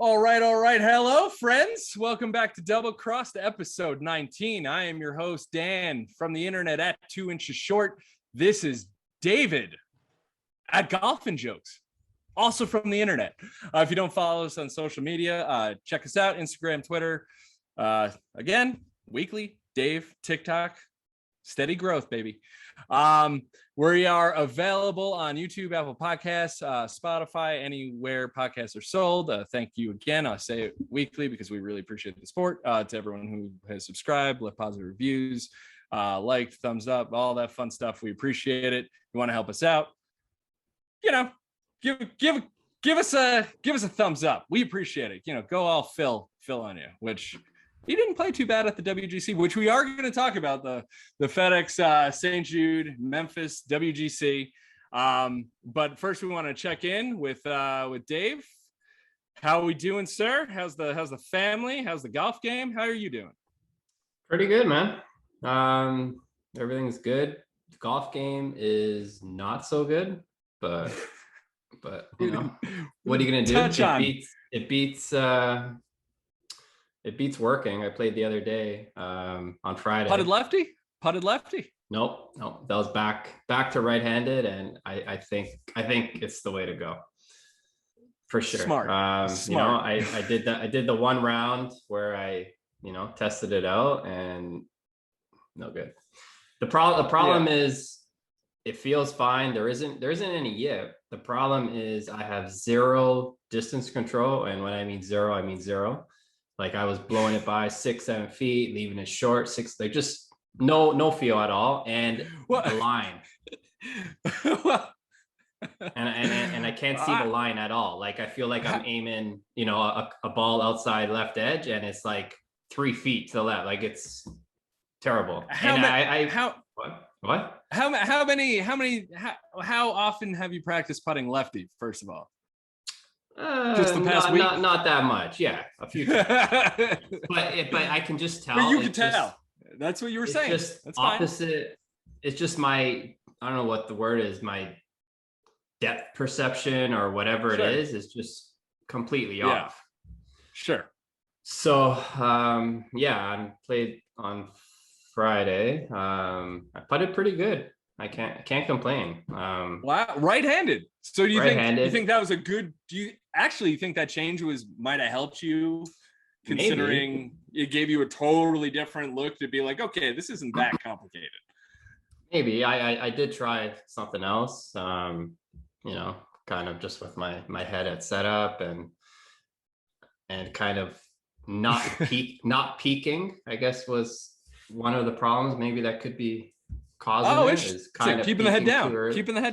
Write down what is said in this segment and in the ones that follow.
All right. Hello, friends. Welcome back to Double Crossed episode 19. I am your host, Dan, from the internet at 2 inches short. This is David at Golf and Jokes, also from the internet. If you don't follow us on social media, check us out, Instagram, Twitter. Again, weekly, Dave, TikTok, steady growth, baby. We are available on YouTube, Apple Podcasts, Spotify, anywhere podcasts are sold. Thank you again. I say it weekly because we really appreciate the support. To everyone who has subscribed, left positive reviews, liked, thumbs up, all that fun stuff. We appreciate it. You want to help us out? You know, give us a thumbs up. We appreciate it. You know, go all Phil on you, which he didn't play too bad at the WGC, which we are going to talk about, the FedEx St. Jude, Memphis, WGC. But first we want to check in with Dave. How are we doing, sir? How's the family? How's the golf game? How are you doing? Pretty good, man. Everything's good. The golf game is not so good, but you know, what are you going to do? It beats working. I played the other day on Friday. Putted lefty? Nope. That was back to right-handed, and I think it's the way to go for sure. Smart. You know, I did the one round where I tested it out, and no good. The problem is it feels fine. There isn't any yip. The problem is I have zero distance control, and when I mean zero. Like I was blowing it by 6-7 feet, leaving it short, like just no feel at all. And the line. and I can't see the line at all. Like I feel like I'm aiming, a ball outside left edge, and it's like 3 feet to the left. Like it's terrible. How often have you practiced putting lefty, first of all? Just the past week? Not that much. Yeah, a few times. but I can just tell. But you can tell. That's what you were saying. Just that's opposite. Fine. It's just I don't know what the word is. My depth perception or whatever it is just completely off. Sure. So I played on Friday. I putted pretty good. I can't complain. Wow, right-handed. So do you think that was a good? Do you actually think that change might have helped you, considering it gave you a totally different look to be like, okay, this isn't that complicated? Maybe I did try something else. Kind of just with my head at setup and kind of not peaking. I guess was one of the problems. Maybe that could be causing is kind of keeping the head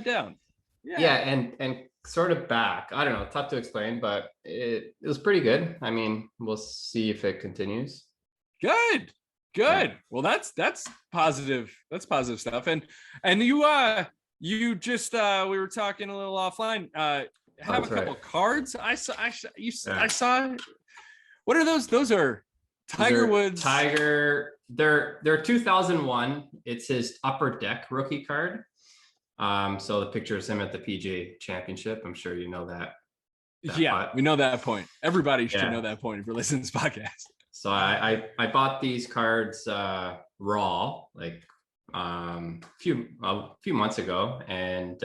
down. Yeah, and sort of back. I don't know, tough to explain, but it was pretty good. I mean, we'll see if it continues. Good. Yeah. Well, that's positive. That's positive stuff. And you just we were talking a little offline. Have a couple of cards. I saw. What are those? Those are Tiger Woods. They're 2001. It's his upper deck rookie card. So the picture is him at the PGA Championship. I'm sure you know that. We know that point. Everybody should know that point if you're listening to this podcast. So I bought these cards raw, like a few months ago, and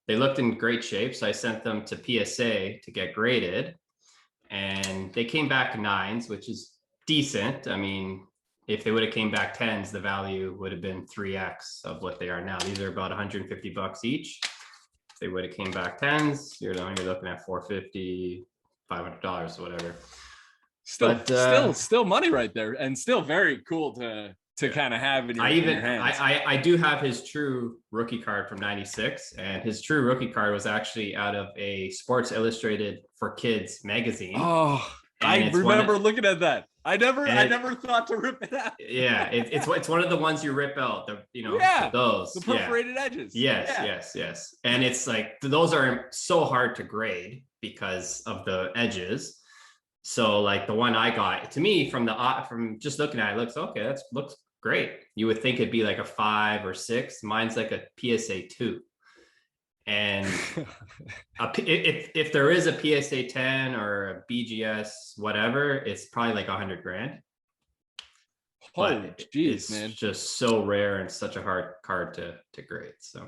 they looked in great shape. So I sent them to PSA to get graded, and they came back 9s, which is decent. I mean, if they would have came back 10s, the value would have been 3x of what they are now. These are about $150 each. If they would have came back 10s, you're looking at $450, $500, whatever. Still money right there, and still very cool to kind of have in your hands. I do have his true rookie card from '96, and his true rookie card was actually out of a Sports Illustrated for Kids magazine. Oh, I remember looking at that. I never thought to rip it out. Yeah, it's one of the ones you rip out. Those the perforated edges. Yes. And it's like those are so hard to grade because of the edges. So like the one I got, to me from just looking at it, looks okay. That looks great. You would think it'd be like a 5 or 6. Mine's like a PSA 2. And if there is a PSA 10 or a BGS, whatever, it's probably like $100,000. Holy jeez, it's man. just so rare and such a hard card to grade. So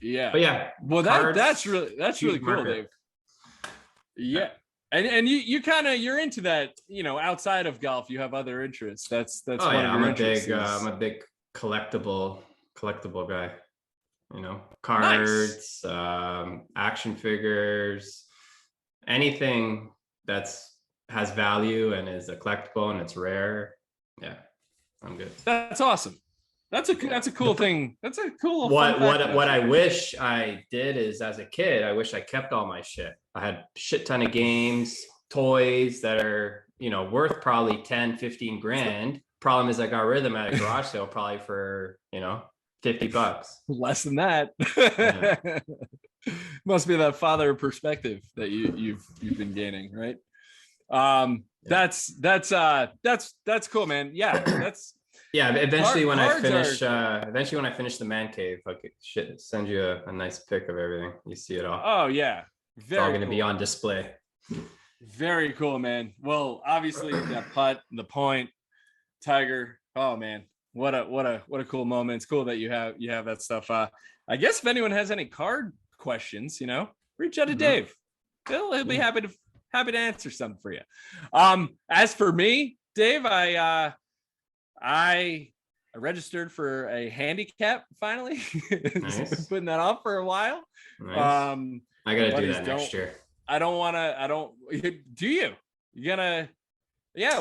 yeah. But yeah. Well, that's really cool, Dave. Yeah. And you kind of, you're into that, outside of golf, you have other interests. That's one of your interests. I'm a big collectible guy. Cards, nice. Action figures, anything has value and is a collectible and it's rare. Yeah, I'm good. That's awesome. That's a cool thing. That's a cool. What I wish I did is, as a kid, I wish I kept all my shit. I had shit ton of games, toys that are, worth probably 10, 15 grand. Problem is I got rid of them at a garage sale probably for, $50. Less than that. Yeah. Must be that father perspective that you've been gaining, right? That's cool, man. Yeah, that's eventually when I finish the man cave, I could send you a nice pic of everything. You see it all. Oh yeah, it's all gonna be on display. Very cool, man. Well, obviously that putt, the point, Tiger. Oh man, what a cool moment. It's cool that you have that stuff. I guess if anyone has any card questions, reach out to Dave. He'll be happy to answer something for you. As for me, Dave, I registered for a handicap finally. Nice. Putting that off for a while. Nice. I gotta do that next year. Do you? You're gonna,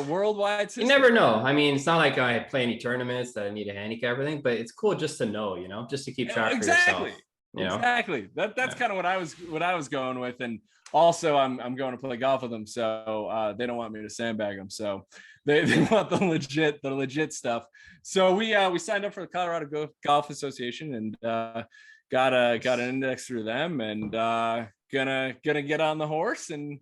worldwide system. You never know. I mean, it's not like I play any tournaments that I need a handicap or everything, but it's cool just to know, just to keep track of yourself. Exactly. That's kind of what I was going with. And also I'm going to play golf with them. So they don't want me to sandbag them. So they want the legit stuff. So we signed up for the Colorado Golf Association and got an index through them, and gonna get on the horse and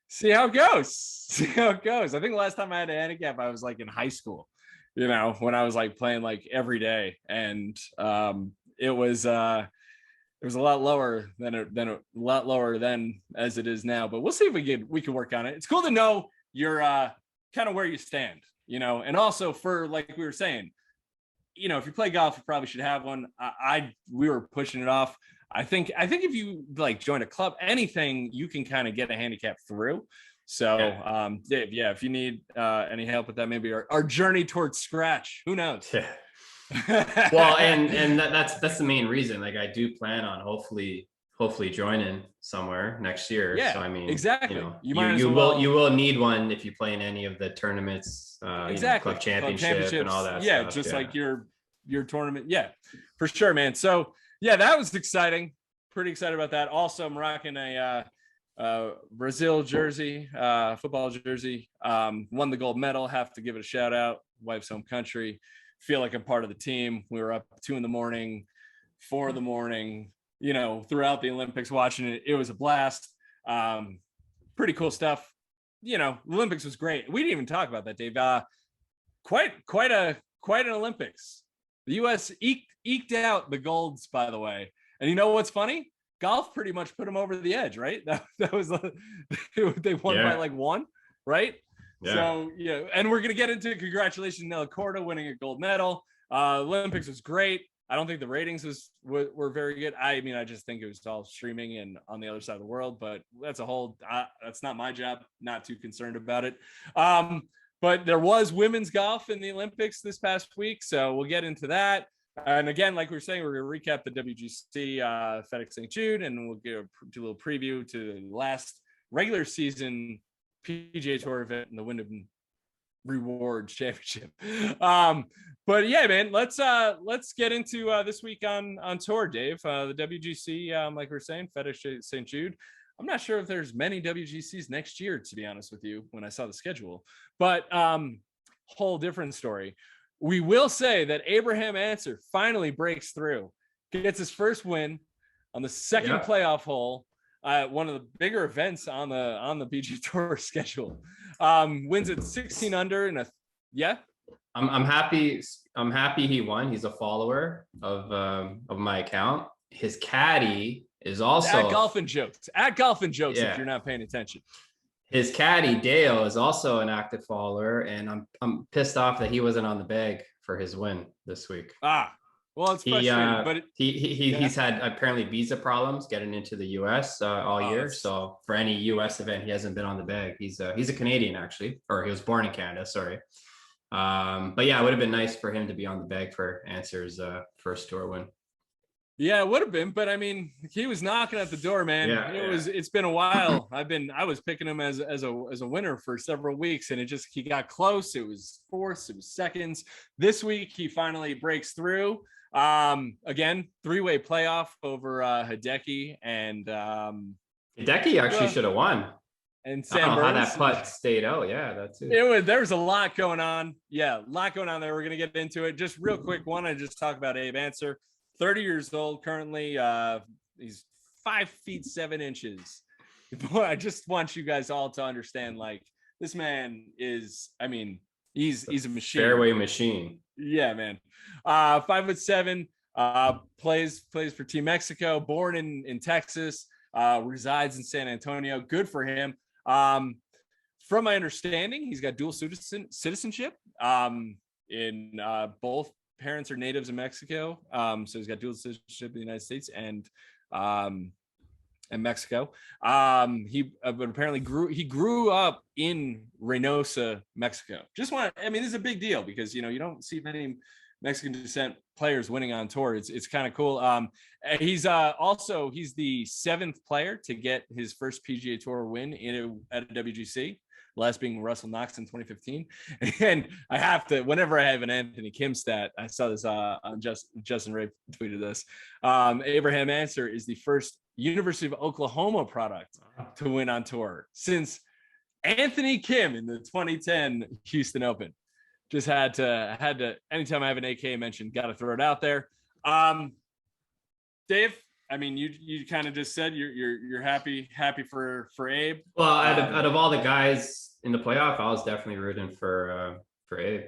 see how it goes. I think the last time I had a handicap, I was like in high school, when I was like playing like every day. And it was a lot lower than as it is now, but we'll see if we can work on it. It's cool to know you're kind of where you stand, and also for, like we were saying, if you play golf, you probably should have one. We were pushing it off. I think if you like join a club, anything, you can kind of get a handicap through. So Dave, if you need any help with that, maybe our journey towards scratch, who knows? Yeah. Well, and that's the main reason. Like, I do plan on hopefully joining somewhere next year. Yeah, so I mean, exactly. You will need one if you play in any of the tournaments, exactly. Club championship and all that. Yeah, stuff. just like your tournament. Yeah, for sure, man. So yeah, that was exciting. Pretty excited about that. Also, I'm rocking a Brazil jersey, football jersey. Won the gold medal. Have to give it a shout out. Wife's home country. Feel like I'm part of the team. We were up 2 a.m, 4 a.m, throughout the Olympics watching it. It was a blast. Pretty cool stuff. The Olympics was great. We didn't even talk about that, Dave. Quite an Olympics. The U.S. eked out the golds, by the way. And you know what's funny? Golf pretty much put them over the edge, right? That was they won by like 1, right? Yeah. So and we're gonna get into congratulations, Nelly Korda winning a gold medal. Olympics was great. I don't think the ratings were very good. I mean, I just think it was all streaming and on the other side of the world. But that's not my job. Not too concerned about it. But there was women's golf in the Olympics this past week, so we'll get into that. And again, like we were saying, we're going to recap the WGC FedEx-St. Jude, and we'll do a little preview to the last regular season PGA Tour event in the Wyndham Rewards Championship. But yeah, man, let's get into this week on tour, Dave. The WGC, like we were saying, FedEx-St. Jude. I'm not sure if there's many WGCs next year, to be honest with you, when I saw the schedule, but whole different story. We will say that Abraham Ancer finally breaks through, gets his first win on the second playoff hole, one of the bigger events on the PGA Tour schedule. Wins at 16 under and I'm happy he won. He's a follower of my account. his caddy is At also Golf and Jokes. At Golf and Jokes, Yeah. if you're not paying attention. his caddy Dale is also an active follower, and I'm pissed off that he wasn't on the bag for his win this week. Well, it's frustrating, but he's had apparently visa problems getting into the U.S. All year. So for any U.S. event, he hasn't been on the bag. He's a Canadian actually, or he was born in Canada. Sorry. But yeah, it would have been nice for him to be on the bag for Ancer's first tour win. Yeah, it would have been, but I mean, he was knocking at the door, man. It's been a while. I was picking him as a winner for several weeks, and he got close. It was fourths, it was seconds. This week he finally breaks through. Again, 3-way playoff over Hideki, and Hideki actually should have won. And I don't know how that putt stayed out. Yeah, that's it. There was a lot going on. Yeah, a lot going on there. We're gonna get into it. Just real quick, I just talk about Abe Ancer. 30 years old currently. He's 5 feet 7 inches. Boy, I just want you guys all to understand, like, this man is, I mean, he's a machine. Fairway machine. Yeah, man. 5'7", plays for Team Mexico, born in Texas, resides in San Antonio. Good for him. From my understanding, he's got dual citizenship. In both parents are natives of Mexico, so he's got dual citizenship in the United States and Mexico. He but apparently grew up in Reynosa, Mexico. This is a big deal because you don't see many Mexican descent players winning on tour. It's kind of cool. He's the 7th player to get his first PGA Tour win at a WGC. Last being Russell Knox in 2015. And I have to, whenever I have an Anthony Kim stat, I saw this on Justin Ray tweeted this. Abraham Ancer is the first University of Oklahoma product to win on tour since Anthony Kim in the 2010 Houston Open. Just had to anytime I have an AK mention, got to throw it out there. Dave, I mean, you kind of just said you're happy for Abe. Well, out of all the guys in the playoff, I was definitely rooting for Abe.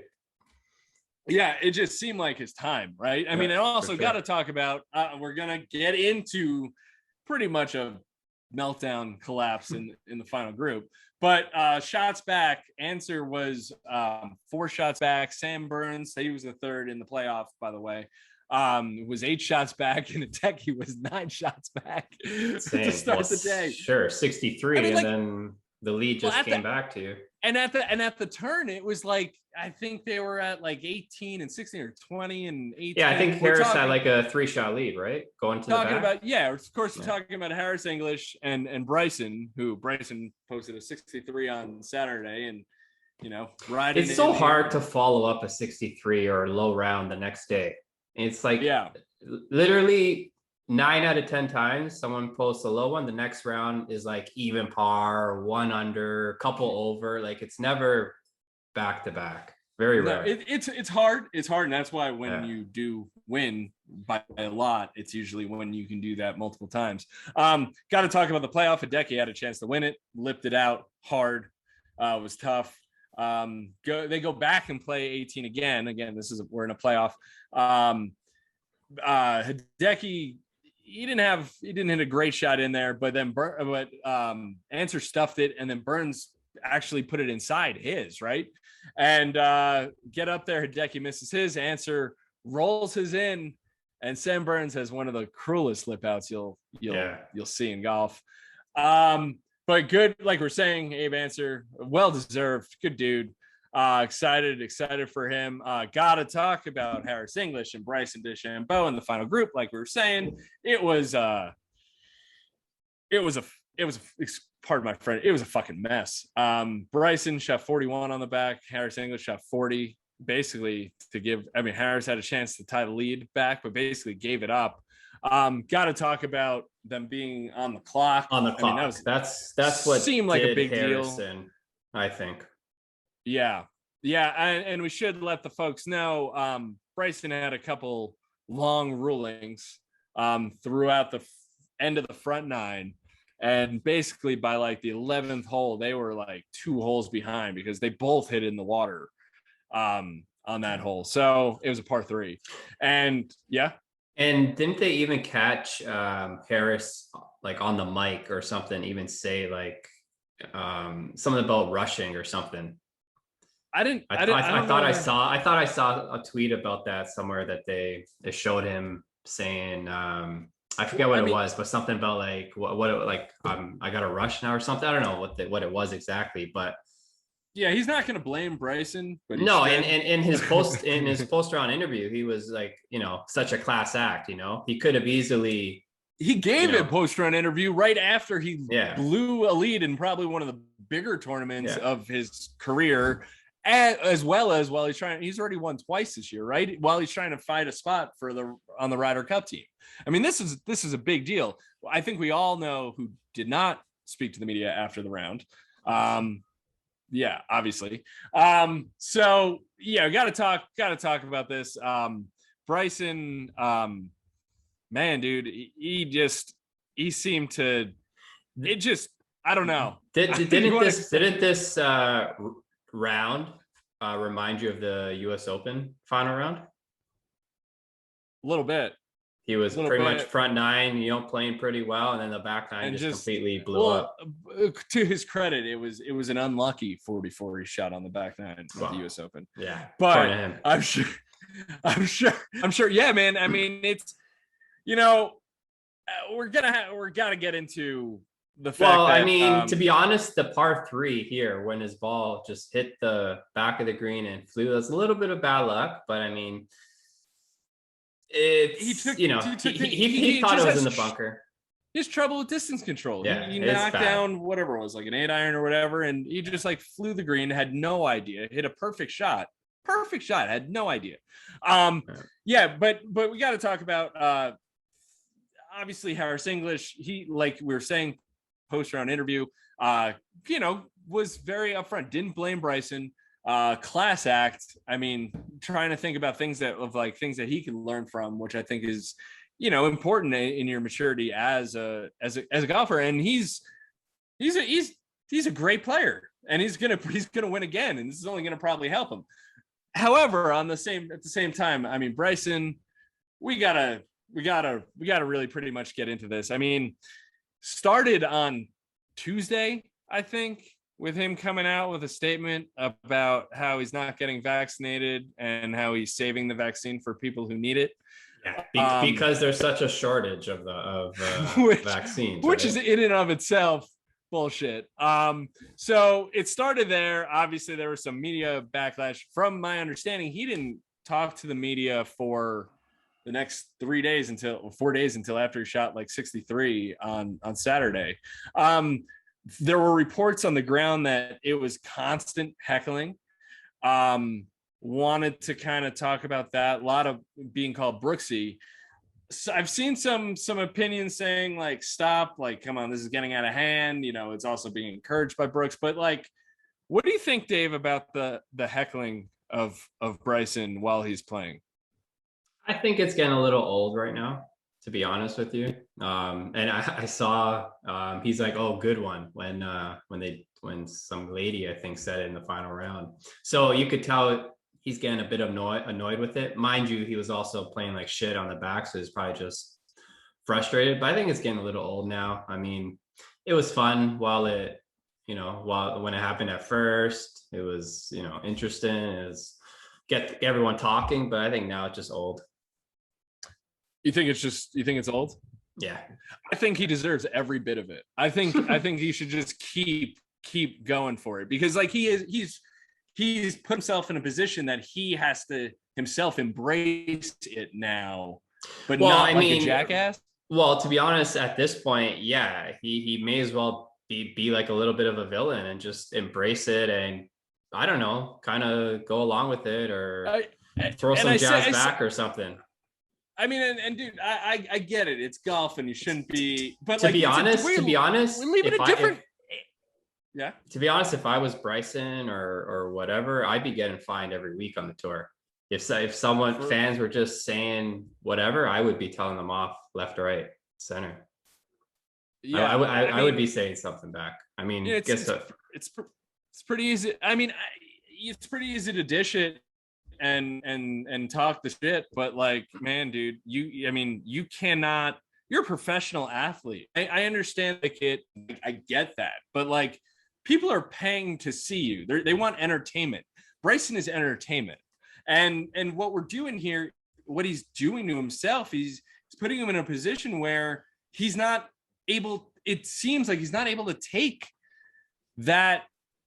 Yeah, it just seemed like his time, right? I mean, and also got to talk about we're gonna get into pretty much a meltdown collapse in the final group, but shots back, Ancer was 4 shots back. Sam Burns, he was the 3rd in the playoff, by the way. Was 8 shots back, and Hideki was 9 shots back to start the day. Sure, 63, and then the lead just came back to you. And at the turn, it was like I think they were at like 18 and 16 or 20 and 18. Yeah, I think Harris had like a 3-shot lead, right? Going to talking the back. Of course, we're talking about Harris English and Bryson, who Bryson posted a 63 on Saturday, and riding. It's so hard to follow up a 63 or a low round the next day. It's like literally 9 out of 10 times someone posts a low one, the next round is like even par, 1 under, a couple over. Like it's never back to back. Very rare. It's hard. It's hard, and that's why when you do win by a lot, it's usually when you can do that multiple times. Got to talk about the playoff. Hideki had a chance to win it, lipped it out hard. It was tough. They go back and play 18 again. We're in a playoff. Hideki, he didn't hit a great shot in there, but then Ancer stuffed it, and then Burns actually put it inside his, right? And get up there, Hideki misses his, Ancer rolls his in, and Sam Burns has one of the cruelest lip outs you'll see in golf. But good, like we're saying, Abe Ancer, well deserved, good dude. Excited for him. Gotta talk about Harris English and Bryson DeChambeau in the final group. Like we were saying, it was pardon my friend, it was a fucking mess. Bryson shot 41 on the back, Harris English shot 40, basically to give. I mean, Harris had a chance to tie the lead back, but basically gave it up. Got to talk about them being on the clock. I mean, that's what seemed like a big Harrison, deal. I think. Yeah, and we should let the folks know. Bryson had a couple long rulings throughout the end of the front 9, and basically by like the 11th hole, they were like 2 holes behind because they both hit in the water on that hole. So it was a par 3, and And didn't they even catch Harris like on the mic or something, even say like something about rushing or something? I didn't. I, I th- didn't. I, I th- I don't know thought I where. saw I thought I saw a tweet about that somewhere that they showed him saying I forget Well, what I it mean, was, but something about like what it, like I got to rush now or something. I don't know what it was exactly, but yeah, he's not going to blame Bryson, but he no, and should. in his post round interview, he was like, such a class act, he could have easily, He you gave a know, post-run interview right after he yeah, blew a lead in probably one of the bigger tournaments yeah. of his career, as well as while he's already won twice this year, right? While he's trying to find a spot on the Ryder Cup team. I mean, this is a big deal. I think we all know who did not speak to the media after the round. Yeah, obviously. So yeah, got to talk about this. Bryson, man, dude, he seemed to, it just, I don't know. Didn't this round remind you of the U.S. Open final round? A little bit, He was pretty much front nine, playing pretty well, and then the back nine and just just, completely blew well, up. to his credit, it was an unlucky 44 he shot on the back nine at the U.S. Open. Yeah, But I'm sure. Yeah, man. I mean, it's, we're gonna get into the fact well, that, I mean, to be honest, the par 3 here, when his ball just hit the back of the green and flew, that's a little bit of bad luck. But I mean, it's, he thought it was in the bunker. He has trouble with distance control. Yeah, he knocked down whatever it was, like an 8-iron or whatever, and he just like flew the green, had no idea, hit a perfect shot, had no idea. Yeah, but we got to talk about obviously Harris English. He, like we were saying, post round interview, was very upfront, didn't blame Bryson. Class act. I mean, trying to think about things that he can learn from, which I think is, important in your maturity as a golfer. And he's a great player, and he's gonna win again, and this is only gonna probably help him. However, at the same time, I mean, Bryson, we gotta really pretty much get into this. I mean, started on Tuesday, I think, with him coming out with a statement about how he's not getting vaccinated and how he's saving the vaccine for people who need it. Yeah, because there's such a shortage of vaccines, which is in and of itself bullshit. So it started there. Obviously, there was some media backlash. From my understanding, he didn't talk to the media for the next 4 days until after he shot like 63 on Saturday. There were reports on the ground that it was constant heckling. Wanted to kind of talk about that. A lot of being called Brooksy. So I've seen some opinions saying like, stop, like, come on, this is getting out of hand. It's also being encouraged by Brooks. But like, what do you think, Dave, about the heckling of Bryson while he's playing? I think it's getting a little old right now, to be honest with you. And I saw he's like, oh, good one, when some lady, I think, said it in the final round. So you could tell he's getting a bit annoyed with it. Mind you, he was also playing like shit on the back, so he's probably just frustrated. But I think it's getting a little old now. I mean, it was fun while when it happened at first. It was, interesting. It was get everyone talking, but I think now it's just old. You think it's old? Yeah. I think he deserves every bit of it. I think he should just keep going for it, because like he's put himself in a position that he has to himself embrace it now, but a jackass. Well, to be honest, at this point, yeah, he may as well be like a little bit of a villain and just embrace it, and I don't know, kind of go along with it, or throw some jazz back or something. I mean, and dude, I get it. It's golf, and you shouldn't be. But to be honest, we're leaving it different. Yeah. To be honest, if I was Bryson or whatever, I'd be getting fined every week on the tour. If fans were just saying whatever, I would be telling them off left, right, center. Yeah, I would be saying something back. I mean, it's pretty easy. I mean, it's pretty easy to dish it and talk the shit, but like, man, dude, you cannot. You're a professional athlete. I understand I get that, but like, people are paying to see you. They want entertainment. Bryson is entertainment, and what we're doing here, what he's doing to himself, he's putting him in a position where he's not able. It seems like he's not able to take that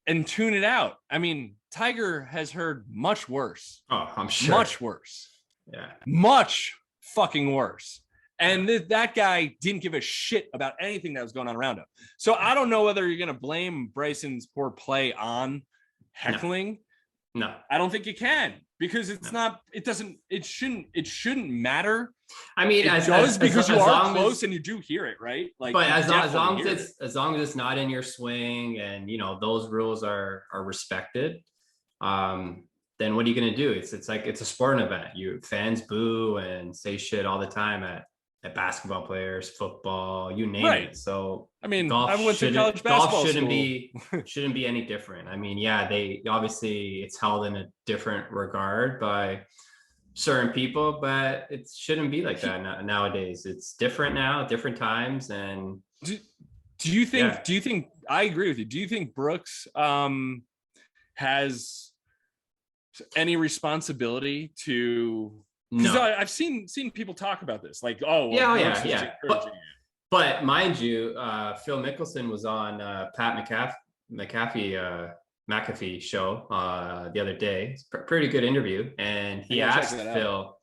and tune it out. I mean, Tiger has heard much worse. Oh, I'm sure. Much worse. Yeah. Much fucking worse. And that guy didn't give a shit about anything that was going on around him. So I don't know whether you're going to blame Bryson's poor play on heckling. No. I don't think you can, because it's not, it shouldn't matter. I mean, because you are close and you do hear it, right? Like, but as long as it's not in your swing and, you know, those rules are respected, then what are you going to do? It's like, it's a sporting event. Fans boo and say shit all the time at basketball players, football, you name it. So I mean, I went to college basketball golf shouldn't school. shouldn't be any different. I mean, yeah, they obviously it's held in a different regard by certain people, but it shouldn't be like that nowadays. It's different now, different times. And do you think I agree with you? Do you think Brooks has any responsibility to? Because no. I've seen people talk about this, like, But mind you, Phil Mickelson was on Pat McAfee show the other day. It's a pretty good interview, and he asked Phil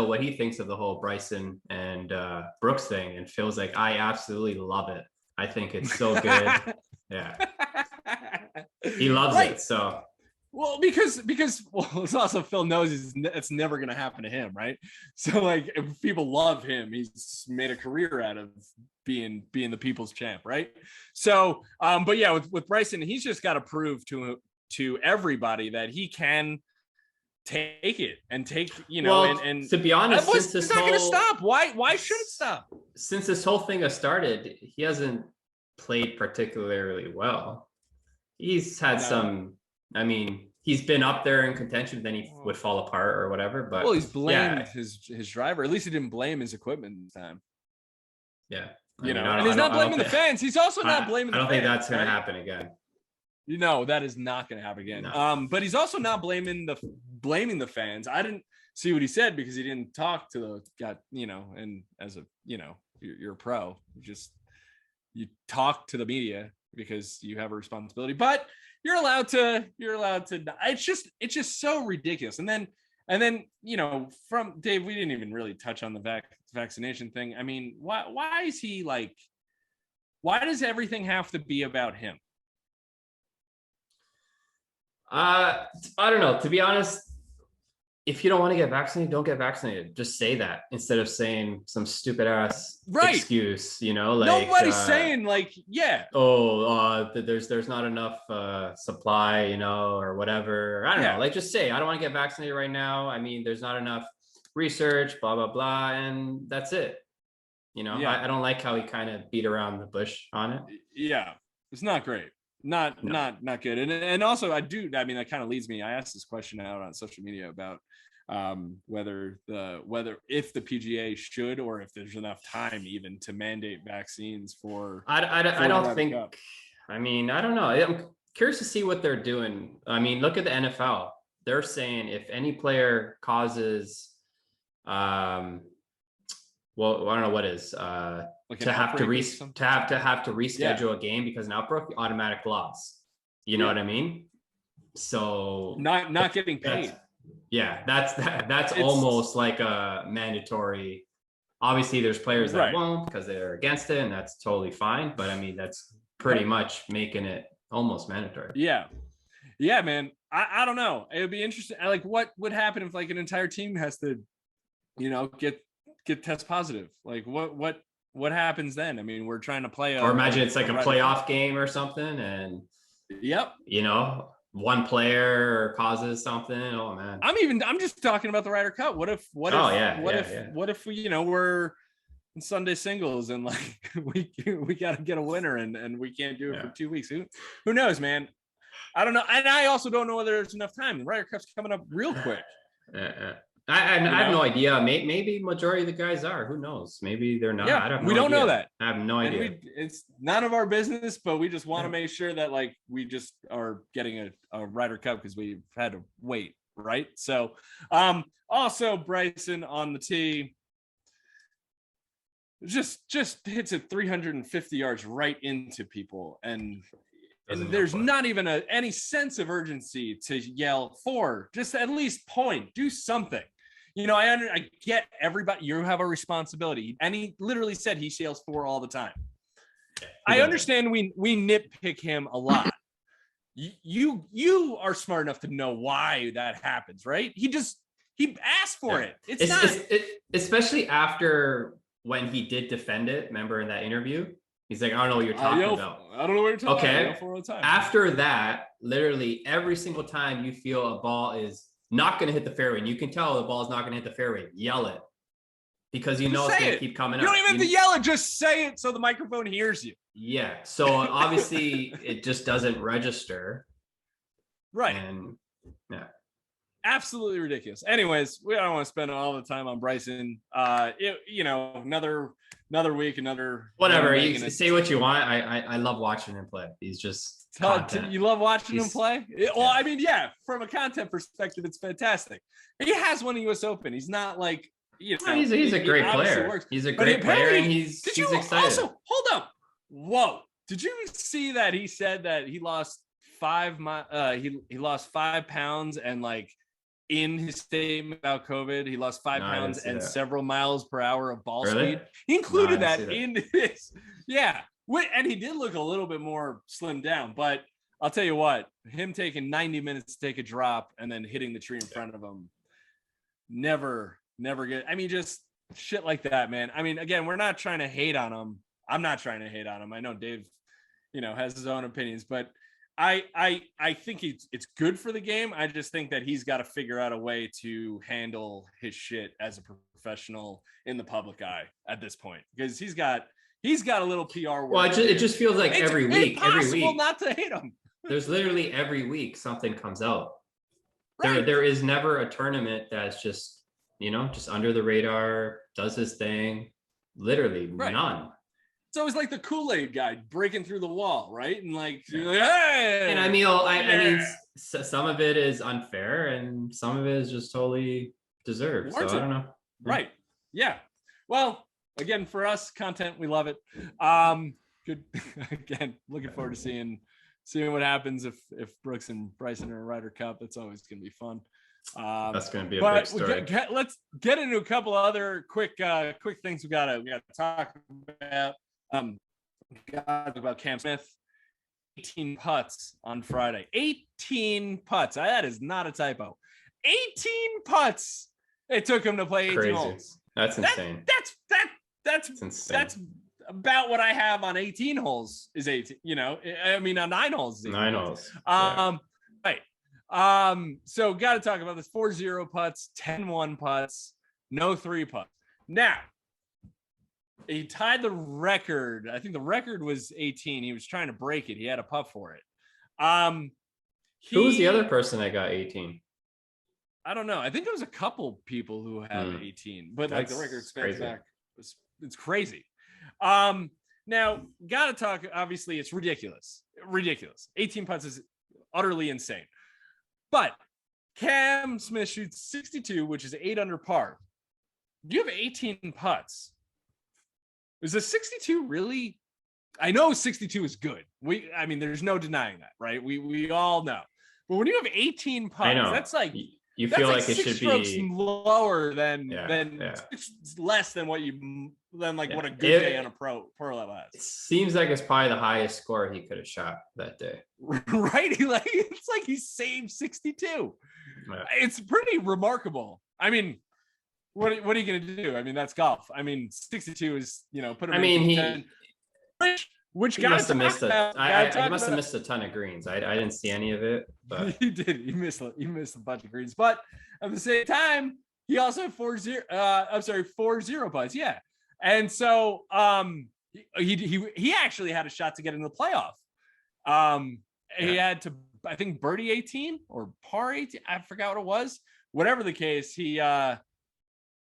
what he thinks of the whole Bryson and Brooks thing, and Phil's like, I absolutely love it. I think it's so good. Yeah, he loves it. So. Well, because it's also Phil knows it's never going to happen to him, right? So like, if people love him, he's made a career out of being the people's champ, right? So, but yeah, with Bryson, he's just got to prove to everybody that he can take it and take, you know, and to be honest, it's not going to stop. Why should it stop? Since this whole thing has started, he hasn't played particularly well. He's had some. I mean, he's been up there in contention, then he would fall apart or whatever. But he's blamed his driver. At least he didn't blame his equipment this time. Yeah, and he's not blaming the fans. He's also not blaming. I don't think that's going to happen again. You know, that is not going to happen again. No. But he's also not blaming the fans. I didn't see what he said because he didn't talk to the guy. You know, and as a you're a pro. You talk to the media because you have a responsibility, but. You're allowed to. It's just so ridiculous. And then, from Dave, we didn't even really touch on the vaccination thing. I mean, why is he like? Why does everything have to be about him? I don't know. To be honest, if you don't want to get vaccinated, don't get vaccinated. Just say that instead of saying some stupid ass excuse, like nobody's saying like, there's not enough supply, or whatever. I don't know. Like, just say, I don't want to get vaccinated right now. I mean, there's not enough research, blah, blah, blah. And that's it. I don't like how he kind of beat around the bush on it. Yeah. It's not great. Not good. And also that kind of leads me. I asked this question out on social media about whether if the PGA should, or if there's enough time even to mandate vaccines for. I don't think. Cup. I mean, I don't know. I'm curious to see what they're doing. I mean, look at the NFL. They're saying if any player causes, I don't know what is like to have to reschedule a game because an outbreak, automatic loss. You know what I mean? So not getting paid. That's almost like a mandatory. Obviously, there's players that won't because they're against it, and that's totally fine. But I mean, that's pretty much making it almost mandatory. Yeah, man. I don't know. It would be interesting. Like, what would happen if like an entire team has to, get test positive? Like, what happens then? I mean, we're trying to play. Or imagine it's like a playoff game or something, and one player causes something. Oh man. I'm just talking about the Ryder Cup. What if we're in Sunday singles and like we got to get a winner and we can't do it for 2 weeks? Who knows, man? I don't know. And I also don't know whether there's enough time. The Ryder Cup's coming up real quick. I have no idea. Maybe majority of the guys are. Who knows? Maybe they're not. Yeah, we don't know that. I have no idea. It's none of our business, but we just want to make sure that like we just are getting a Ryder Cup because we've had to wait, right? So, also Bryson on the tee just hits it 350 yards right into people, and there's not even any sense of urgency to yell for. Just at least point, do something. You know, I get everybody. You have a responsibility, and he literally said he yells for all the time. I understand we nitpick him a lot. You are smart enough to know why that happens, right? He asked for it. It's not, especially after when he did defend it. Remember in that interview, he's like, I don't know what you're talking about. I don't know what you're talking about. Okay. For all the time. After that, literally every single time you feel a ball is not going to hit the fairway, and you can tell the ball is not going to hit the fairway, yell it, because you know it's going to keep coming up. You don't even have to yell it, just say it so the microphone hears you. Yeah. So obviously it just doesn't register. Right. And yeah. Absolutely ridiculous. Anyways, we don't want to spend all the time on Bryson. Another week, another whatever. You say what you want. I love watching him play. He's just you love watching him play. Well, I mean, yeah, from a content perspective, it's fantastic. He has won the U.S. Open. He's not like he's a great player. He's a great player, and he's excited. Also, hold up. Whoa! Did you see that he said that he lost 5 he lost 5 pounds, and like in his statement about COVID, he lost 5 pounds and several miles per hour of ball speed. He included that in his and he did look a little bit more slimmed down, but I'll tell you what, him taking 90 minutes to take a drop and then hitting the tree in front of him, never good. I mean, just shit like that, man. I mean, again, we're not trying to hate on him. I'm not trying to hate on him. I know Dave, has his own opinions, but I think it's good for the game. I just think that he's got to figure out a way to handle his shit as a professional in the public eye at this point, because he's got a little PR work. Well, it just feels like every week not to hate him. There's literally every week something comes out. Right. There is never a tournament that's just under the radar, does his thing. Literally none. It's always like the Kool-Aid guy breaking through the wall, right? And like, hey! And I mean, some of it is unfair, and some of it is just totally deserved. So I don't know. Right? Yeah. Well, again, for us, content, we love it. Good. Again, looking forward to seeing what happens if Brooks and Bryson are a Ryder Cup. That's always going to be fun. That's going to be a big story. Let's get into a couple other quick things we gotta talk about. About Cam Smith. 18 putts on Friday. 18 putts. That is not a typo. 18 putts. It took him to play 18 holes. That's insane. That's insane. That's about what I have on 18 holes is 18. I mean on 9 holes. 9 holes. Right. So got to talk about this. 4-0 putts, 10-1 putts, no 3 putts. Now, he tied the record. I think the record was 18. He was trying to break it. He had a putt for it. Who was the other person that got 18? I don't know. I think there was a couple people who had 18, but like the record spans back. It's crazy. Now, got to talk. Obviously, it's ridiculous. 18 putts is utterly insane. But Cam Smith shoots 62, which is 8 under par. You have 18 putts. Is a 62 really? I know 62 is good. I mean, there's no denying that, right? We all know. But when you have 18 putts, that's like you feel like it should be lower than less than what what a good day on a pro level has. It seems like it's probably the highest score he could have shot that day. Right? It's like he saved 62. Yeah. It's pretty remarkable. I mean, what are you going to do? I mean, that's golf. I mean, 62 is, put him in which he must have missed he must have missed a ton of greens. I didn't see any of it, but he did. He missed a bunch of greens, but at the same time, he also had 4-0 putts. Yeah. And so he actually had a shot to get in the playoff. He had to I think birdie 18 or par 18. I forgot what it was. Whatever the case, he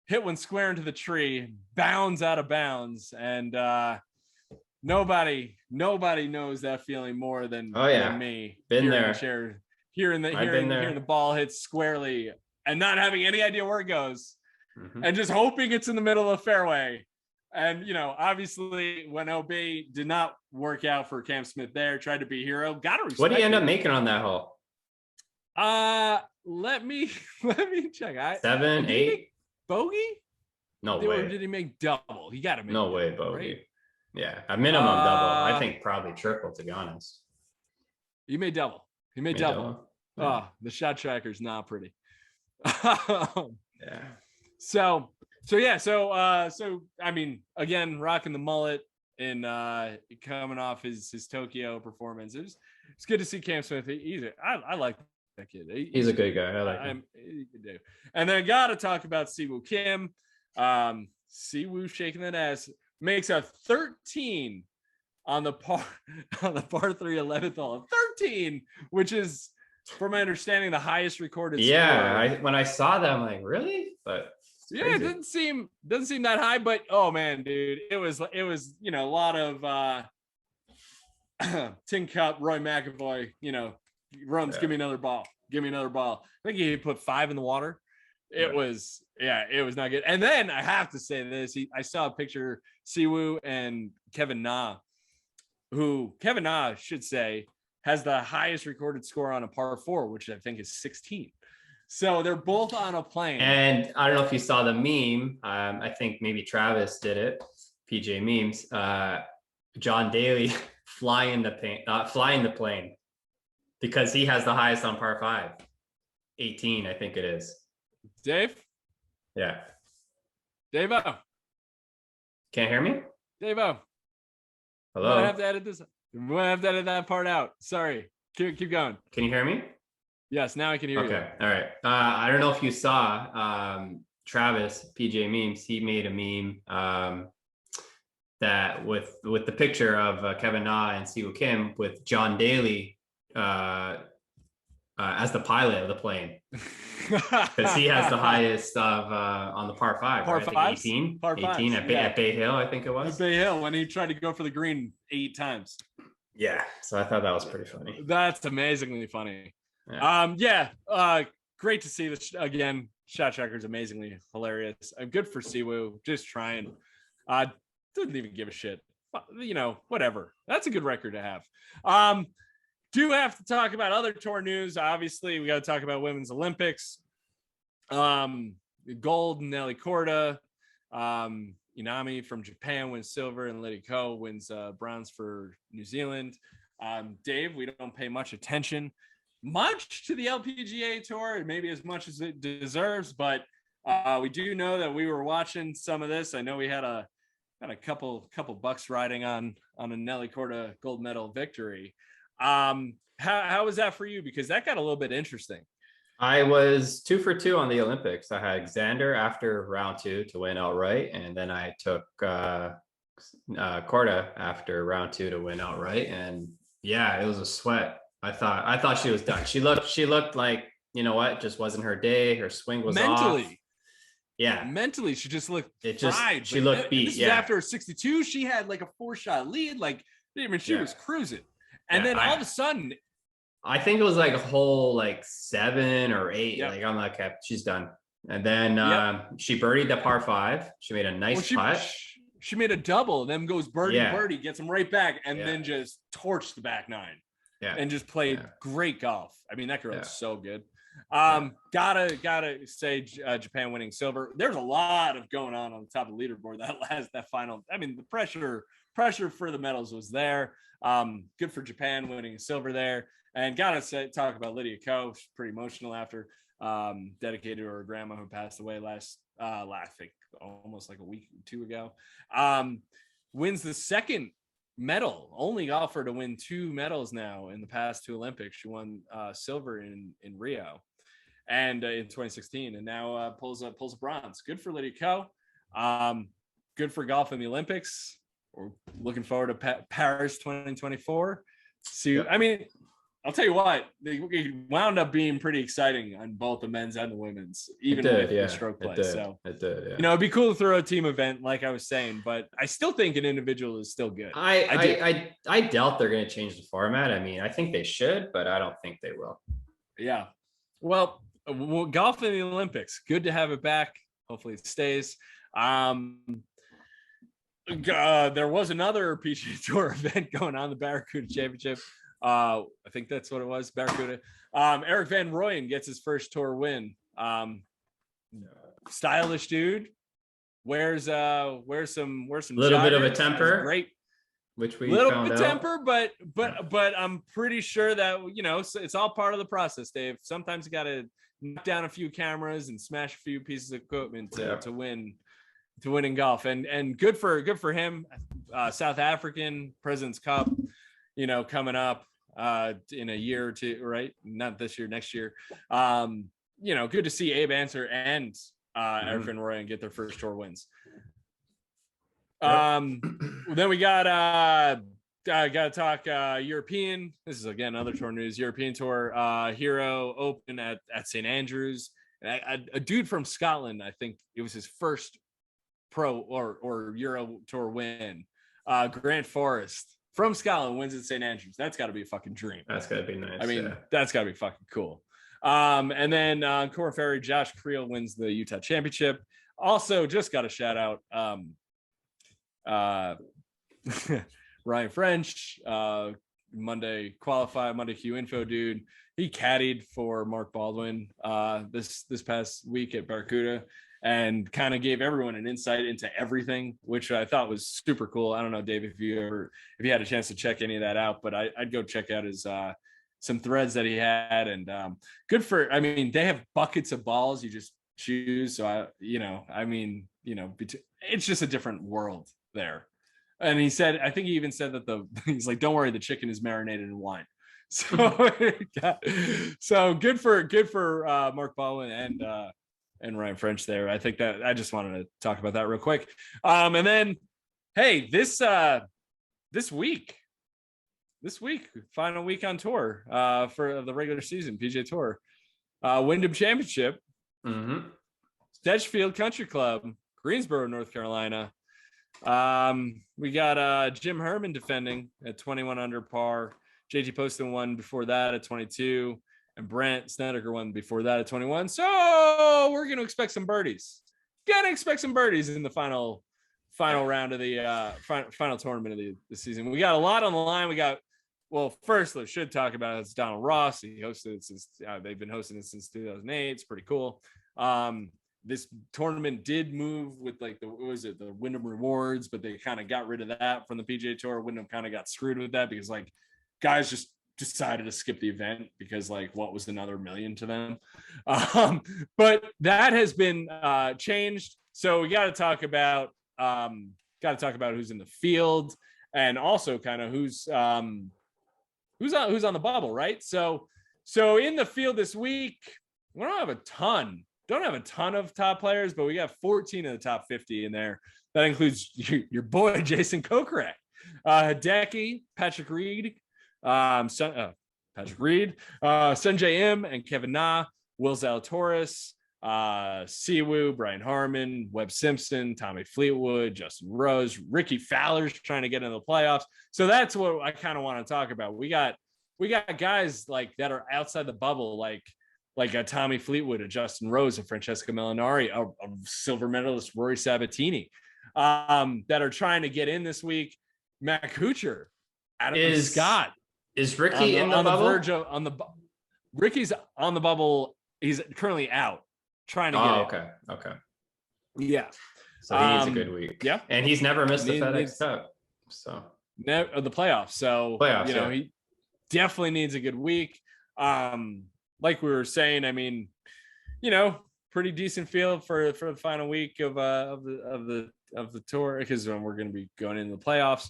hit one square into the tree, bounds out of bounds, and nobody knows that feeling more than me. Been here there. In the chair, hearing the ball hit squarely and not having any idea where it goes, and just hoping it's in the middle of the fairway. And obviously, when OB did not work out for Cam Smith, there tried to be a hero. Gotta respect. What did he end up making on that hole? Let me check. 7, 8 bogey? No way. Or did he make double? He got to make. No double, way, bogey. Right? Yeah, a minimum double. I think probably triple, to be honest. He made double. He made double. Yeah. Oh, the shot tracker's not pretty. Yeah. So I mean, again, rocking the mullet and coming off his Tokyo performance. It's good to see Cam Smith. I like that kid. He's a good guy. I like him. And then I gotta talk about Siwoo Kim. Siwoo shaking that ass, makes a 13 on the par 3 11th hole. 13, which is, from my understanding, the highest recorded score. When I saw that, I'm like, really? But yeah, it doesn't seem that high, but oh man, dude, it was a lot of Tin Cup, Roy McAvoy, runs, give me another ball. I think he put 5 in the water. It was not good. And then I have to say this, I saw a picture, Siwoo and Kevin Na, who Kevin Na should say has the highest recorded score on a par 4, which I think is 16. So they're both on a plane. And I don't know if you saw the meme. I think maybe Travis did it. PJ memes. John Daly flying the plane because he has the highest on par 5. 18, I think it is. Dave? Yeah. Dave-O. Can't hear me? Dave-O. Hello? I have to edit this. I'm going to have to edit that part out. Sorry. Keep going. Can you hear me? Yes, now I can hear you. Okay. All right. I don't know if you saw Travis, PJ Memes, he made a meme that with the picture of Kevin Na and Siwoo Kim with John Daly as the pilot of the plane. Because he has the highest of on the par 5. Par right? 5? 18. Par 18 at Bay Hill, I think it was. At Bay Hill, when he tried to go for the green 8 times. Yeah. So I thought that was pretty funny. That's amazingly funny. Yeah. Great to see this again. Shot tracker is amazingly hilarious. Good for Siwoo, just trying. Doesn't even give a shit. Whatever. That's a good record to have. Do have to talk about other tour news. Obviously, we got to talk about Women's Olympics. Gold, Nelly Korda. Inami from Japan wins silver, and Lydia Ko wins bronze for New Zealand. Dave, we don't pay much attention to the LPGA tour, maybe as much as it deserves, but we do know that we were watching some of this. I know we had a couple bucks riding on a Nelly Korda gold medal victory. How was that for you? Because that got a little bit interesting. I was 2 for 2 on the Olympics. I had Xander after round 2 to win outright, and then I took Korda after round 2 to win outright. And yeah, it was a sweat. I thought she was done. She looked like, it just wasn't her day. Her swing was mentally off. Yeah, mentally she just looked fried. She looked beat. This is after 62. She had like a 4-shot lead. Like, she was cruising, and then all of a sudden, I think it was like a whole 7 or 8. Yep. Like, I'm like, okay, she's done. And then she birdied the par 5. She made a nice putt. She made a double, then goes birdie, gets him right back, and then just torched the back 9. Yeah. And just played great golf. I mean, that girl is so good. Gotta say, Japan winning silver. There's a lot of going on the top of the leaderboard. That final. I mean, the pressure for the medals was there. Good for Japan winning silver there. And talk about Lydia Ko. She's pretty emotional after dedicated to her grandma who passed away last I think almost like a week or 2 ago. Wins the second medal, only golfer to win 2 medals now in the past 2 Olympics. She won silver in Rio and in 2016, and now pulls a bronze. Good for Lydia Ko. Good for golf in the Olympics. We're looking forward to Paris 2024. So I mean, I'll tell you what, it wound up being pretty exciting on both the men's and the women's, even It with did, yeah. the stroke play. It did. So It did, yeah. you know, it'd be cool to throw a team event, like I was saying, but I still think an individual is still good. I doubt they're going to change the format. I mean, I think they should, but I don't think they will. Yeah. Well, golf in the Olympics. Good to have it back. Hopefully it stays. There was another PGA Tour event going on, the Barracuda Championship. I think that's what it was, Barracuda. Eric Van Rooyen gets his first tour win. Stylish dude. Wears some little bit of a temper. Great. Which we little found bit out. temper, but I'm pretty sure that, you know, it's all part of the process, Dave. Sometimes you got to knock down a few cameras and smash a few pieces of equipment to win in golf, and good for him. South African President's Cup, you know, coming up in a year or two, right? Not this year, next year. You know, good to see Abe Ancer and Eric Van Rooyen get their first tour wins. Then we got to talk European. This is again other tour news. European Tour Hero Open at St Andrews. A dude from Scotland, I think it was his first pro or Euro Tour win. Grant Forrest from Scotland wins at St Andrews. That's got to be a fucking dream. That's got to be nice. I mean, that's got to be fucking cool. And then Corn Ferry, Josh Creel wins the Utah Championship. Also, just got a shout out. Ryan French, Monday Q info dude. He caddied for Mark Baldwin this past week at Barracuda, and kind of gave everyone an insight into everything, which I thought was super cool. I don't know, Dave, if you had a chance to check any of that out, but I'd go check out his some threads that he had, and good for. I mean, they have buckets of balls you just choose. So it's just a different world there. And he said, I think he even said that he's like, don't worry, the chicken is marinated in wine. So, so good for Mark Baldwin and Ryan French there. I think that I just wanted to talk about that real quick. And then, hey, this week, final week on tour for the regular season, PGA Tour, Wyndham Championship, Sedgefield Country Club, Greensboro, North Carolina. We got Jim Herman defending at 21 under par. JT Poston won before that at 22, and Brent Snedeker won before that at 21. So we're going to expect some birdies. In the final round of the final tournament of the season. We got a lot on the line. First, I should talk about it's Donald Ross. He hosted it since they've been hosting it since 2008. It's pretty cool. This tournament did move with the Wyndham Rewards, but they kind of got rid of that from the PGA Tour. Wyndham kind of got screwed with that because guys just decided to skip the event because what was another million to them. But that has been changed. So we got to talk about who's in the field, and also kind of who's on the bubble, right? So in the field this week, we don't have a ton of top players, but we got 14 of the top 50 in there. That includes your boy Jason Kokrak, Hideki, Patrick Reed, Sanjay M, and Kevin Na, Will Zalatoris, Siwoo, Brian Harmon, Webb Simpson, Tommy Fleetwood, Justin Rose, Ricky Fowler's trying to get into the playoffs. So that's what I kind of want to talk about. We got guys that are outside the bubble, like a Tommy Fleetwood, a Justin Rose, a Francesco Molinari, a silver medalist Rory Sabatini, that are trying to get in this week. Matt Kuchar, Adam Scott. Is Ricky in the bubble? Ricky's on the bubble. He's currently out, trying to get in. Okay. Yeah. So he needs a good week. Yeah. And he's never missed the FedEx Cup. So the playoffs. So he definitely needs a good week. Like we were saying, I mean, pretty decent field for the final week of the tour, because we're going to be going into the playoffs.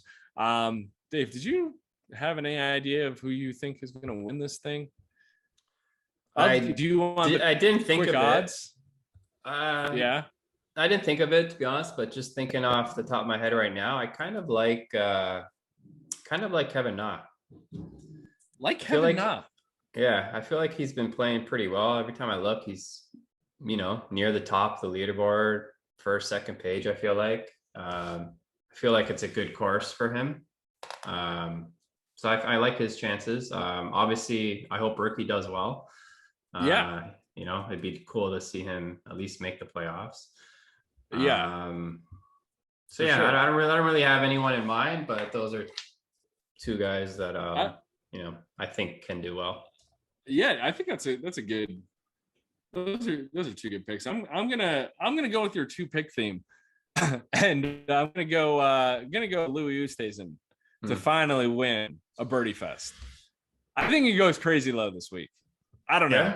Dave, did you have any idea of who you think is going to win this thing? I didn't think of odds? I didn't think of it, to be honest, but just thinking off the top of my head right now, I kind of like Kevin Na. like Kevin Na. Yeah, I feel like he's been playing pretty well. Every time I look, he's, near the top of the leaderboard, first, second page, I feel like. I feel like it's a good course for him. So I like his chances. Obviously, I hope Ricky does well. It'd be cool to see him at least make the playoffs. So yeah, sure. I don't really have anyone in mind, but those are two guys that I think can do well. Yeah, I think that's a good. Those are two good picks. I'm gonna go with your 2-pick theme, and I'm gonna go Louis Oosthuizen to finally win a birdie fest. I think he goes crazy low this week. I don't know,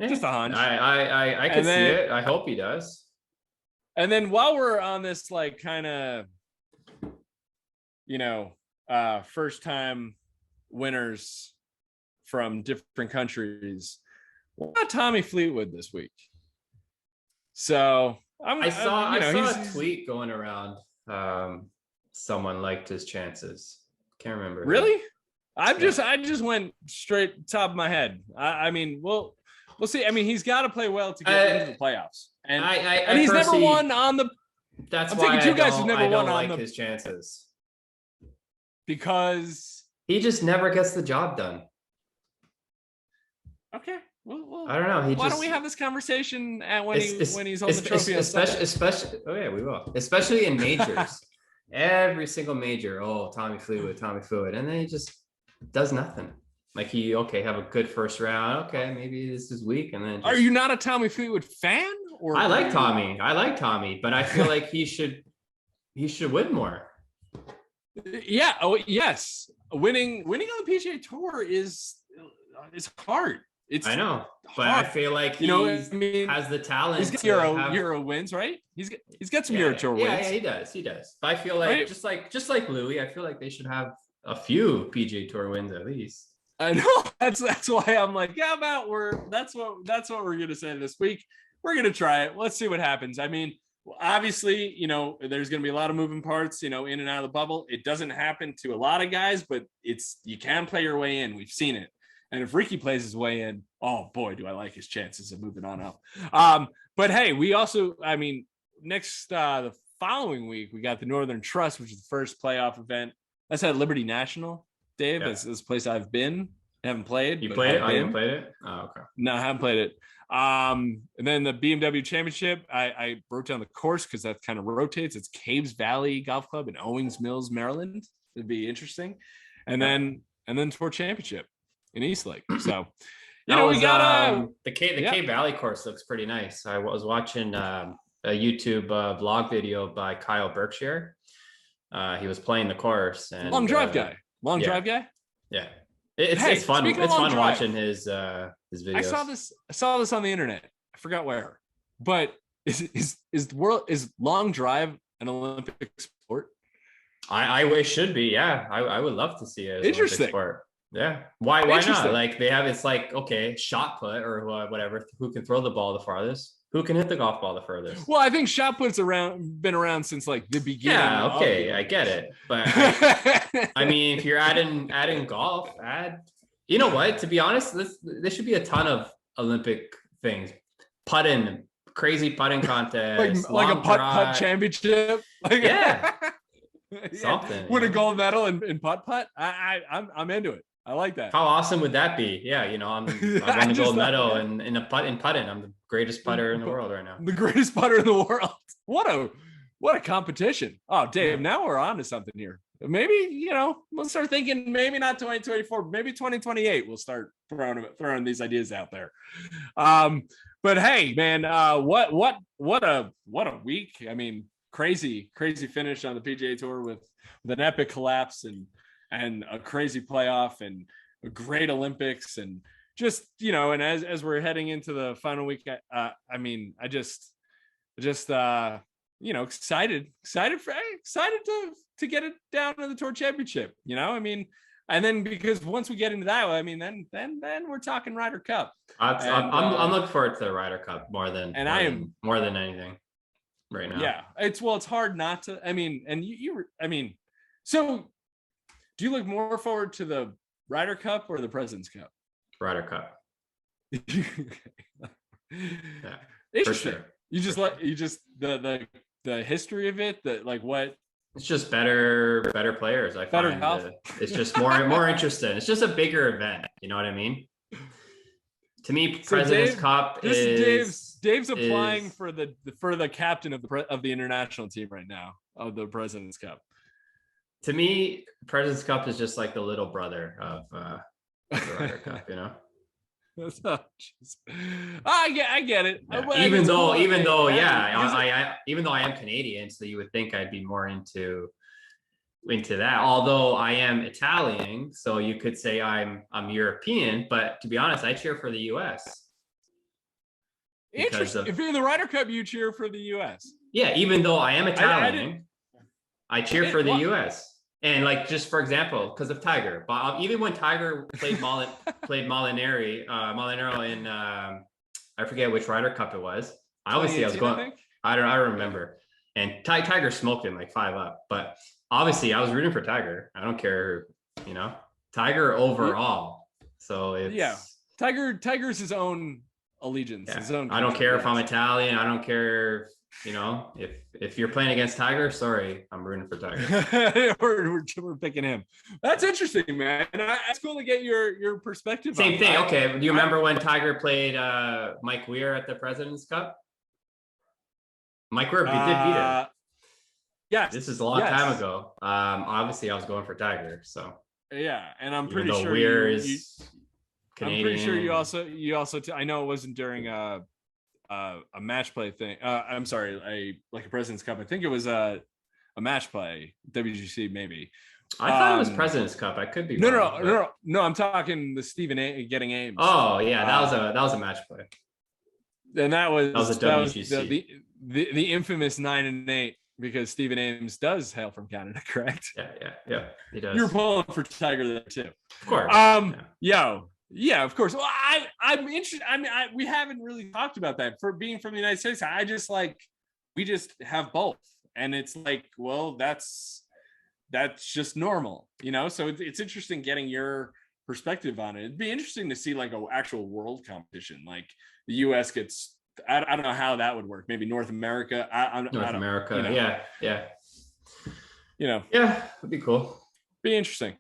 just a hunch. I can see it. I hope he does. And then while we're on this, like, kind of, first time winners from different countries, what about Tommy Fleetwood this week? So I saw a tweet going around. Someone liked his chances. Can't remember. Really? I just went straight top of my head. I mean, we'll see. I mean, he's got to play well to get into the playoffs, and he's never won on the. That's why two guys who've never won on his chances, because he just never gets the job done. Okay, well I don't know. Why don't we have this conversation when he's holding the trophy? Especially, oh yeah, we will. Especially in majors, every single major. Oh, Tommy Fleetwood, and then he just does nothing. Like have a good first round. Okay, maybe this is weak, and then. Are you not a Tommy Fleetwood fan? Or I like Tommy, but I feel like he should win more. Yeah. Oh, yes. Winning on the PGA Tour is hard. I know, but hard. I feel like he has the talent. He's got Euro wins, right? He's got some Euro Tour wins. Yeah, he does. But I feel like just like Louis, I feel like they should have a few PGA Tour wins at least. I know. That's why I'm like, that's what we're gonna say this week. We're going to try it. Let's see what happens. I mean, obviously, there's going to be a lot of moving parts, in and out of the bubble. It doesn't happen to a lot of guys, but you can play your way in. We've seen it. And if Ricky plays his way in, oh boy, do I like his chances of moving on up. But hey, we also, the following week, we got the Northern Trust, which is the first playoff event. That's at Liberty National, Dave. Yeah. That's this place I've been. I haven't played. You played it? I haven't played it? Oh, okay. No, I haven't played it. And then the BMW Championship, I wrote down the course because that kind of rotates. It's Caves Valley Golf Club in Owings Mills, Maryland. It'd be interesting. And then Tour Championship in Eastlake. So we got the Cave Valley course looks pretty nice. I was watching a YouTube vlog video by Kyle Berkshire. He was playing the course and long drive guy. Yeah. It's fun. It's fun watching his videos. I saw this on the internet. I forgot where, but is long drive an Olympic sport? I wish should be. Yeah, I would love to see it as an Olympic sport. Yeah, why not? Like it's like, okay, shot put or whatever. Who can throw the ball the farthest? Who can hit the golf ball the furthest? Well, I think shot put's been around since like the beginning. Yeah, okay, I get it. But I mean, if you're adding golf, you know what? To be honest, this should be a ton of Olympic things. Crazy putting contest, like a putt championship. Yeah. Something. Win a gold medal in putt. I'm into it. I like that. How awesome would that be? Yeah, I won the gold medal in putting. I'm the greatest putter in the world right now. The greatest putter in the world. What a competition. Oh, Dave, now we're on to something here. Maybe, we'll start thinking maybe not 2024, maybe 2028. We'll start throwing these ideas out there. But hey, man, what a week. I mean, crazy finish on the PGA Tour with an epic collapse and a crazy playoff and a great Olympics and just, and as we're heading into the final week, excited to get it down to the Tour Championship, and then because once we get into that, then we're talking Ryder Cup. I'm looking forward to the Ryder Cup more than anything right now. Yeah, it's hard not to. So do you look more forward to the Ryder Cup or the President's Cup? Ryder Cup. Yeah. Interesting. Sure. You just the history of it, what it's just better players. I better find golf. It's just more interesting. It's just a bigger event. You know what I mean? To me, President's Cup is Dave's applying for the captain of the international team right now of the President's Cup. To me, President's Cup is just like the little brother of the Ryder Cup. You know. I get it. Yeah. Even though I am Canadian, so you would think I'd be more into that. Although I am Italian, so you could say I'm European. But to be honest, I cheer for the U.S. Interesting. If you're in the Ryder Cup, you cheer for the U.S. Yeah, even though I am Italian, I cheer for the U.S. And like, just for example, because of Tiger, but even when Tiger played Molinaro in I forget which Ryder Cup it was. I don't remember. And Tiger smoked him like 5 up. But obviously, I was rooting for Tiger. I don't care, Tiger overall. So it's Tiger's his own allegiance. Yeah. His own. I don't care if I'm Italian. I don't care. If you're playing against Tiger, sorry, I'm rooting for Tiger. we're picking him. That's interesting, man. It's cool to get your perspective. Same thing. Okay. Do you remember when Tiger played Mike Weir at the President's Cup? Mike Weir did beat him. Yes. This is a long time ago. Obviously, I was going for Tiger. So yeah, and I'm pretty sure Weir is Canadian. I'm pretty sure you also. I know it wasn't during a match play thing. I'm sorry, a President's Cup. I think it was a match play, WGC maybe. I thought it was President's Cup. I could be wrong. No. I'm talking the Stephen getting Ames. Oh yeah, that was a match play. And that was a WGC. The infamous 9-8 because Stephen Ames does hail from Canada, correct? Yeah. He does. You're pulling for Tiger there too, of course. Yeah, of course. Well, I'm interested. I mean, we haven't really talked about that for being from the United States. I just we just have both, and it's like, well, that's just normal, So it's interesting getting your perspective on it. It'd be interesting to see like an actual world competition, like the U.S. gets. I don't know how that would work. Maybe North America. North America. Yeah. Yeah, it'd be cool. Be interesting,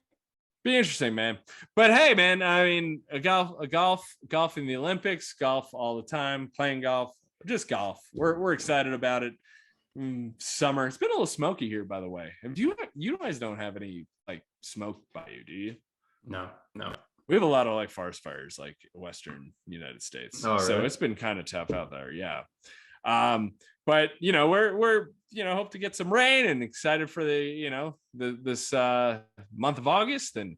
man. But hey, man, I mean, golf in the Olympics, golf all the time, playing golf, just golf. We're excited about it. Summer. It's been a little smoky here, by the way. You guys don't have any like smoke by you, do you? No. We have a lot of like forest fires, like Western United States. Oh, so really? It's been kind of tough out there. Yeah. But we're hope to get some rain and excited for this month of August and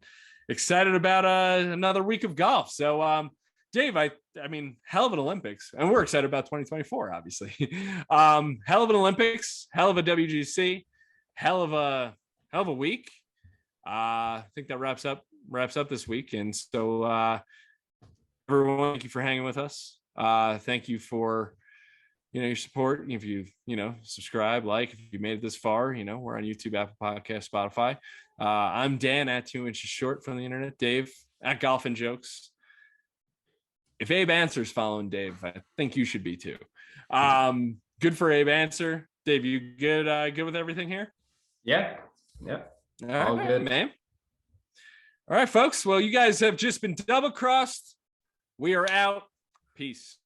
excited about another week of golf. So Dave, I mean, hell of an Olympics, and we're excited about 2024, obviously. Hell of an Olympics, hell of a WGC, hell of a week. I think that wraps up this week, and so everyone, thank you for hanging with us. Thank you for your support. If you subscribe, like, if you made it this far, we're on YouTube, Apple Podcast, Spotify. I'm Dan at 2 inches short from the internet. Dave at Golf and Jokes. If Abe Ancer's following Dave, I think you should be too. Good for Abe Ancer. Dave, you good with everything here? Yeah. All right, good, man. All right, folks. Well, you guys have just been double crossed. We are out. Peace.